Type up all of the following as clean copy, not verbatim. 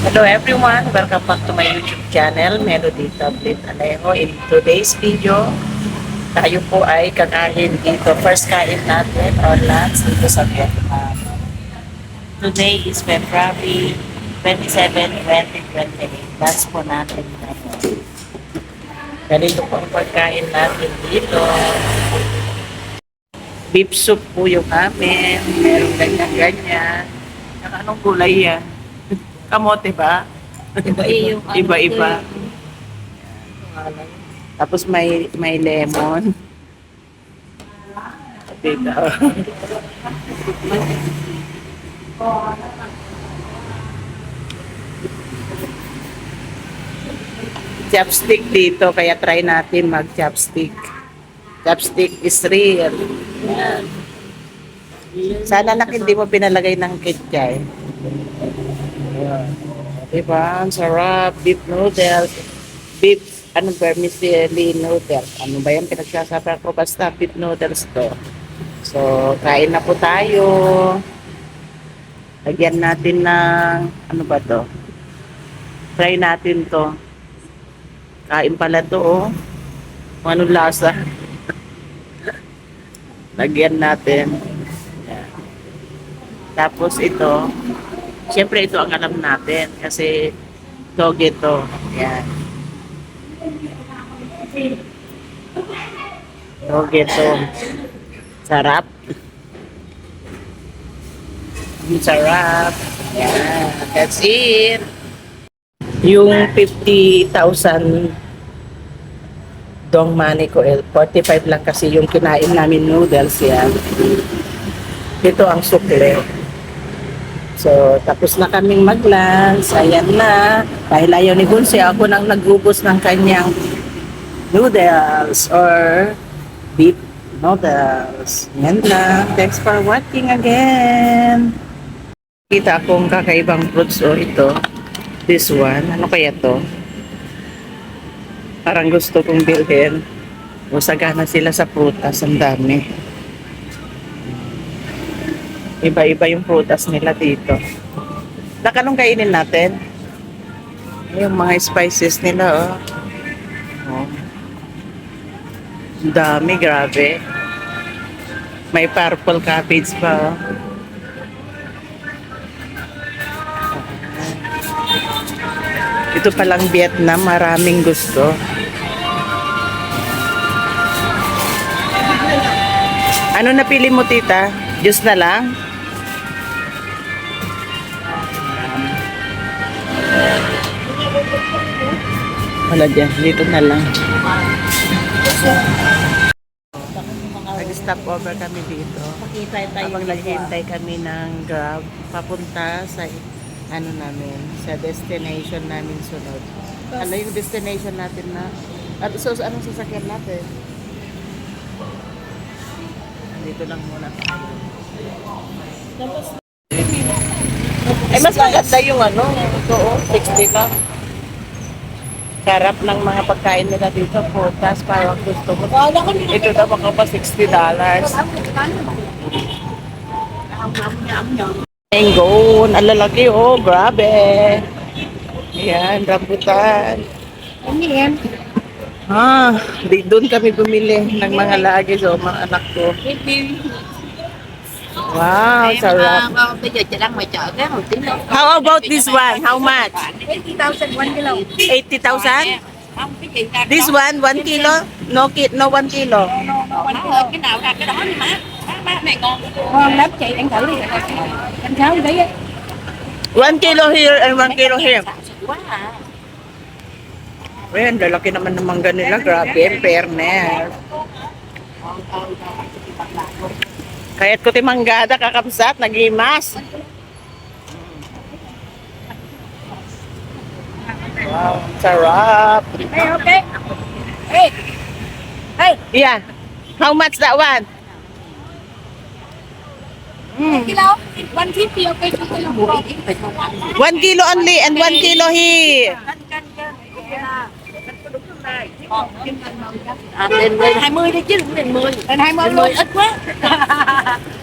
Hello everyone, welcome back to my YouTube channel, Melody Tablet Alejo. In today's video, tayo po ay kakain dito. First kain natin or lunch dito sa Vietnam. Today is February 27, 2028. Lunch po natin. Ganito po ang pagkain natin dito. Beef soup po yung amin. Meron ganyan-ganyan. Anong gulay yan? Kamote ba? Iba-iba. Tapos may lemon. Dito. Chopstick dito, kaya try natin mag-chopstick. Chopstick is real. Yan. Sana lang hindi mo pinalagay ng ketchup. Diba? Ang sarap. Beef noodles. Beef, vermicelli noodles. Ano ba yan? Pinagsasabi ko. Basta beef noodles to. So, kain na po tayo. Lagyan natin ng, ano ba to? Try natin to. Kain pala to, oh. Anong lasa? Lagyan natin. Yan. Tapos ito, siyempre ito ang alam natin kasi toge to. Yan. Toge to. Sarap. Sarap. Yan. That's it. Yung 50,000 dong money ko, 45 lang kasi yung kinain namin noodles yan. Ito ang sukle. So, tapos na kaming mag-lunch. Ayan na. Dahil ayaw ni Bunsi, ako nang nagubos ng kanyang noodles or beef noodles. Yan lang. Thanks for watching again. Kita akong kakaibang fruits. Oh, ito. This one. Ano kaya to? Parang gusto kong bilhin. Usagana sila sa prutas. Ang dami. Iba-iba yung prutas nila dito. Nakanong kainin natin? Yung mga spices nila, oh. Oh. Dami, grabe. May purple cabbage pa, oh. Ito palang Vietnam, maraming gusto. Ano napili mo, tita? Juice na lang? Wala dyan, dito na lang. Nag-stop over kami dito. Habang naghihintay kami ng Grab, papunta sa ano namin, sa destination namin sunod. Ano yung destination natin na? At so, anong sasakyan natin? Dito lang muna tayo. Ay, mas maganda yung ano, ito, 60 lang. Sarap ng mga pagkain nila dito, putas, parang gusto mo. Ito daw baka pa $60. Mango, ang lalaki, oh, grabe. Ayan, rambutan. Doon kami bumili ng mga lagi sa mga anak ko. Wow, sarap. Bây giờ chị đang ngoài chợ cái một tiếng nữa. How about this one? How much? 80,000 1 kilo. 80,000? Không cái gì ra. This one, 1 kilo? No 1 kilo. Má ơi, cái nào ra cái đó đi má. Má này ngon. Ngon lắm chị, ăn thử đi. Anh cháu đi đấy. 1 kilo here and 1 kilo here. Quá à. Ayan, lalaki naman ng mangga nila. Grabe, fairness. Kaya't ko timanggada kakapsat, nagimas. Wow, sarap. Hey, okay. Hey. Hey. Yeah. How much that one? 1 kilo. 150 okay. 2 kilo. 1 kilo only and 1 kilo here. Lên 20 đi chứ, lên 10. Lên 20 luôn. Ít quá.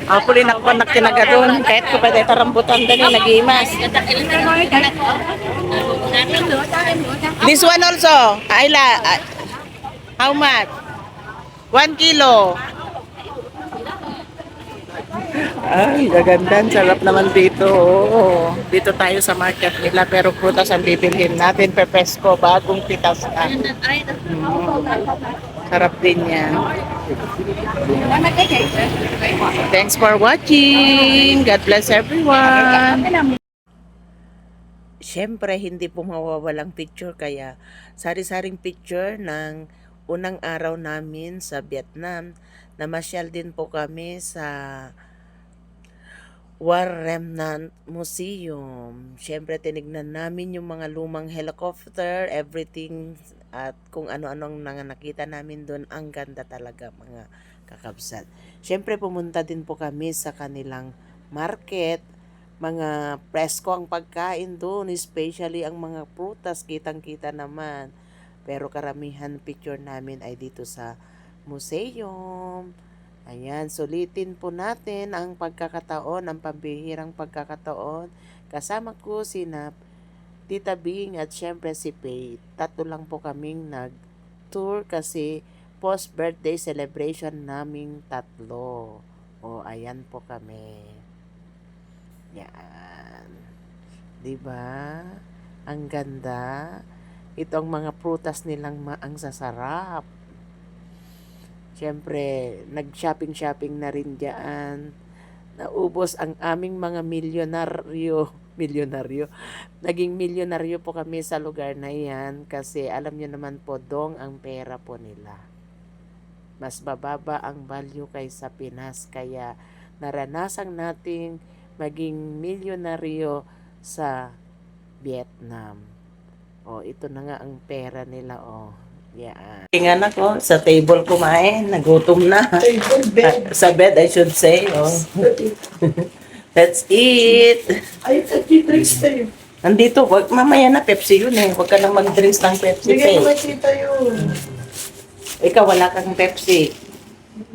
Ako rin ako na kinagadon. Kahit ko pa tayo rambutan dali, nag-imas. This one also. Ayla, how much? 1 kilo. Ay, gagandan. Sarap naman dito. Oo. Dito tayo sa market nila. Pero prutas ang bibilhin natin. Pepesko, bagong pitas na. Sarap din yan. Thanks for watching. God bless everyone. Siyempre, hindi po mawawalang picture. Kaya, sari-saring picture ng unang araw namin sa Vietnam. Namasyal din po kami sa War Remnant Museum. Siyempre, tinignan namin yung mga lumang helicopter, everything, at kung ano-anong nakita namin doon. Ang ganda talaga, mga kakabsat. Siyempre, pumunta din po kami sa kanilang market. Mga presko ang pagkain doon, especially ang mga prutas, kitang-kita naman. Pero karamihan picture namin ay dito sa museum. Ayan, sulitin po natin ang pagkakataon, ang pambihirang pagkakataon. Kasama ko si Tita Bing at syempre si Faye. Tatlo lang po kaming nag-tour kasi post-birthday celebration naming tatlo. O, ayan po kami. Yan. 'Di ba? Ang ganda. Ito ang mga prutas nilang ang sasarap. Siyempre, nag-shopping na rin diyan. Naubos ang aming mga milyonaryo. Milyonaryo. Naging milyonaryo po kami sa lugar na yan kasi alam nyo naman po, dong ang pera po nila. Mas bababa ang value kaysa Pinas. Kaya naranasan nating maging milyonaryo sa Vietnam. O, ito na nga ang pera nila, o. Yan. Tingnan ako, sa table kumain, nagutom na. Sa bed, I should say. Oh. Let's eat. Ay, nag-drinks tayo. Nandito, mamaya na Pepsi yun eh. Huwag ka nang mag-drinks ng Pepsi. Bigay Faye. mo kita yun. Ikaw, wala kang Pepsi.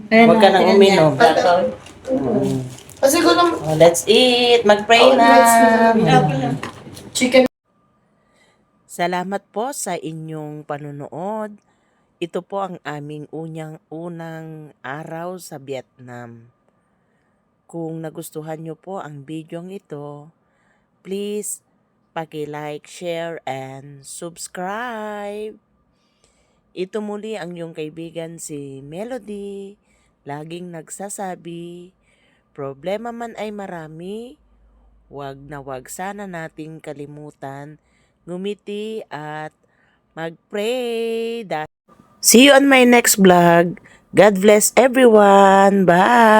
Huwag ka nang uminom. Kasi ko lang, Oh, let's eat. Mag-pray na. chicken. Salamat po sa inyong panunood. Ito po ang aming unang araw sa Vietnam. Kung nagustuhan nyo po ang video ito, please paki-like, share, and subscribe. Ito muli ang iyong kaibigan si Melody, laging nagsasabi, problema man ay marami, wag na wag sana nating kalimutan ngumiti at mag-pray. See you on my next vlog. God bless everyone. Bye!